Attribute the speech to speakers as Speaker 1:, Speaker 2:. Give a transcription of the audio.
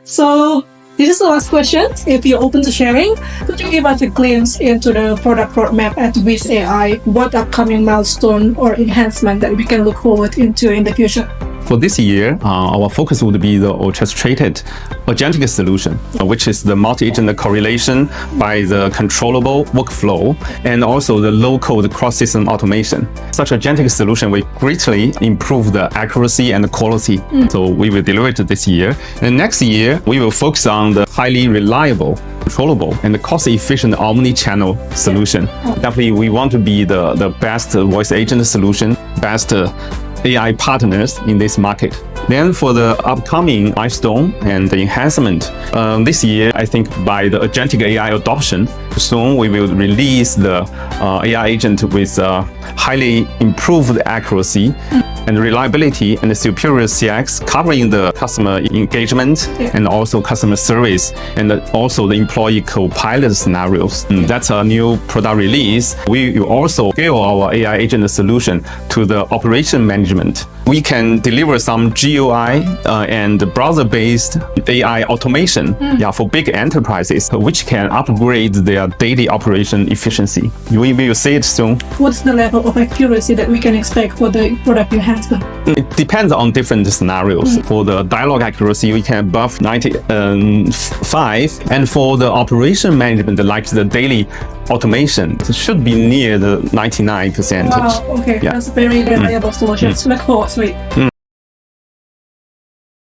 Speaker 1: So this is the last question. If you're open to sharing, could you give us a glimpse into the product roadmap at WIZ.AI? What upcoming milestone or enhancement that we can look forward into in the future?
Speaker 2: For this year, our focus would be the orchestrated agentic solution, which is the multi-agent correlation by the controllable workflow and also the low-code cross-system automation. Such agentic solution will greatly improve the accuracy and the quality. So we will deliver it this year. And next year, we will focus on the highly reliable, controllable, and cost-efficient omni-channel solution. Definitely, we want to be the best voice agent solution, best AI partners in this market. Then for the upcoming milestone and the enhancement, this year, I think by the agentic AI adoption, soon we will release the AI agent with highly improved accuracy and reliability and superior CX, covering the customer engagement and also customer service and also the employee co-pilot scenarios. That's a new product release. We will also scale our AI agent solution to the operation management. We can deliver some GUI and browser-based AI automation for big enterprises, which can upgrade their daily operation efficiency. We will see it soon.
Speaker 1: What's the level of accuracy that we can expect for the product enhancement?
Speaker 2: It depends on different scenarios. For the dialogue accuracy, we can above 95, and for the operation management, like the daily automation, it should be near the 99%.
Speaker 1: Wow, okay, that's a very reliable solution. Look forward to it.